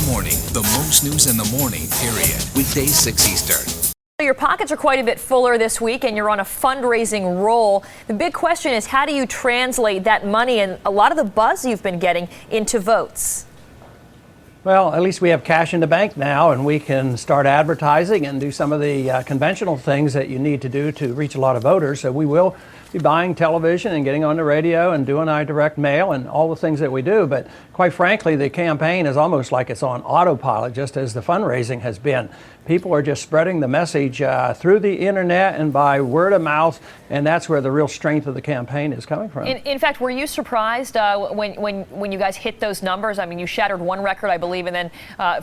morning. The most news in the morning, period. Weekdays 6 Eastern. Your pockets are quite a bit fuller this week and you're on a fundraising roll. The big question is, how do you translate that money and a lot of the buzz you've been getting into votes? Well, at least we have cash in the bank now, and we can start advertising and do some of the conventional things that you need to do to reach a lot of voters. So we will be buying television and getting on the radio and doing our direct mail and all the things that we do. But quite frankly, the campaign is almost like it's on autopilot, just as the fundraising has been. People are just spreading the message through the internet and by word of mouth, and that's where the real strength of the campaign is coming from. In fact, were you surprised when you guys hit those numbers? I mean, you shattered one record, I believe, and then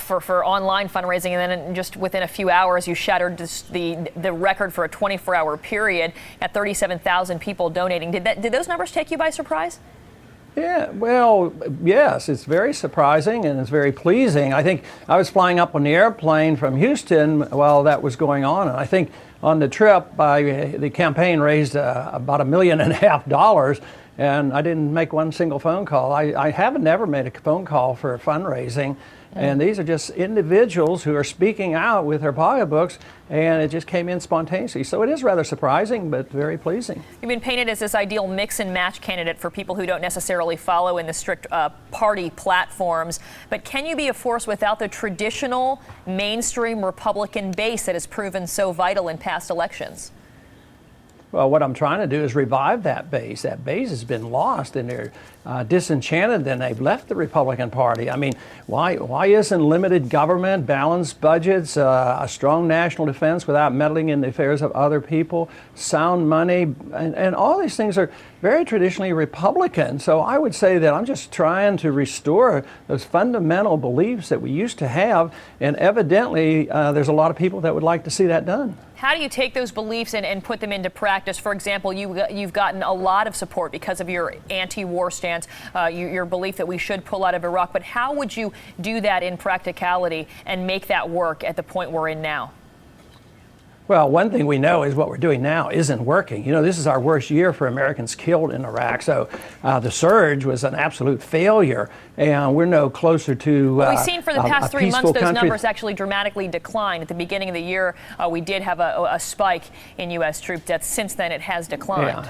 for online fundraising, and then just within a few hours, you shattered the record for a 24-hour period at 37,000 people donating. Did those numbers take you by surprise? Yeah, well, yes, it's very surprising and it's very pleasing. I think I was flying up on the airplane from Houston while that was going on, and I think on the trip, the campaign raised about $1.5 million, and I didn't make one single phone call. I haven't ever made a phone call for fundraising, and these are just individuals who are speaking out with their pocketbooks, and it just came in spontaneously. So it is rather surprising, but very pleasing. You've been painted as this ideal mix and match candidate for people who don't necessarily follow in the strict party platforms. But can you be a force without the traditional mainstream Republican base that has proven so vital in past elections? Well, what I'm trying to do is revive that base. That base has been lost, and they're disenchanted, and they've left the Republican Party. I mean, why isn't limited government, balanced budgets, a strong national defense without meddling in the affairs of other people, sound money, and all these things are very traditionally Republican. So I would say that I'm just trying to restore those fundamental beliefs that we used to have, and evidently there's a lot of people that would like to see that done. How do you take those beliefs and put them into practice? For example, you've gotten a lot of support because of your anti-war stance, your belief that we should pull out of Iraq. But how would you do that in practicality and make that work at the point we're in now? Well, one thing we know is what we're doing now isn't working. You know, this is our worst year for Americans killed in Iraq. So the surge was an absolute failure, and we're no closer to we've seen for the past 3 months those country. numbers actually dramatically declined. At the beginning of the year, we did have a spike in U.S. troop deaths. Since then, it has declined.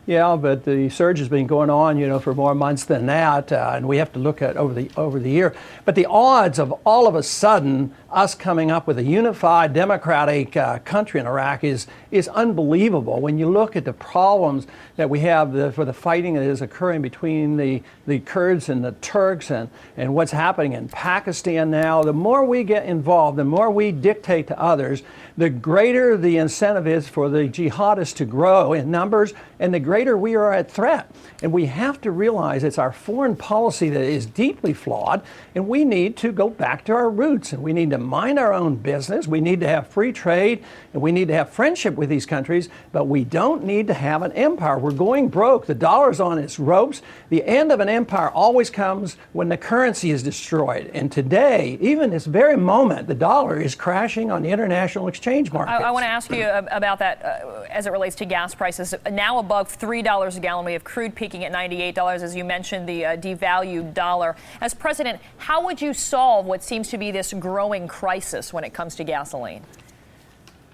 Yeah, but the surge has been going on, you know, for more months than that, and we have to look at over the year. But the odds of all of a sudden us coming up with a unified democratic country in Iraq is unbelievable. When you look at the problems that we have for the fighting that is occurring between the Kurds and the Turks and what's happening in Pakistan now, the more we get involved, the more we dictate to others, the greater the incentive is for the jihadists to grow in numbers, and the greater we are at threat. And we have to realize it's our foreign policy that is deeply flawed, and we need to go back to our roots, and we need to mind our own business. We need to have free trade, and we need to have friendship with these countries, but we don't need to have an empire. We're going broke. The dollar's on its ropes. The end of an empire always comes when the currency is destroyed. And today, even this very moment, the dollar is crashing on the international exchange market. I want to ask you about that as it relates to gas prices. Now above $3 a gallon. We have crude peaking at $98, as you mentioned, the devalued dollar. As president, how would you solve what seems to be this growing crisis when it comes to gasoline?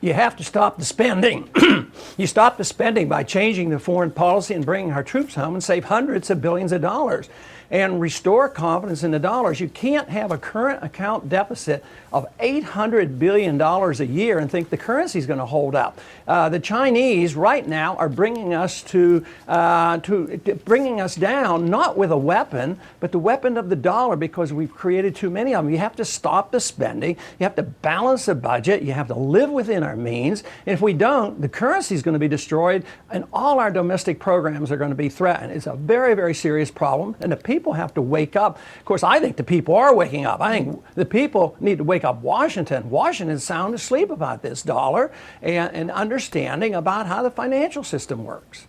You have to stop the spending. You stop the spending by changing the foreign policy and bringing our troops home and save hundreds of billions of dollars and restore confidence in the dollars. You can't have a current account deficit of $800 billion a year and think the currency is going to hold up. The Chinese right now are bringing us bringing us down, not with a weapon, but the weapon of the dollar, because we've created too many of them. You have to stop the spending. You have to balance the budget. You have to live within our means. And if we don't, the currency is going to be destroyed, and all our domestic programs are going to be threatened. It's a very, very serious problem, and the people have to wake up. Of course, I think the people are waking up. I think the people need to wake up Washington. Washington's sound asleep about this dollar and understanding about how the financial system works.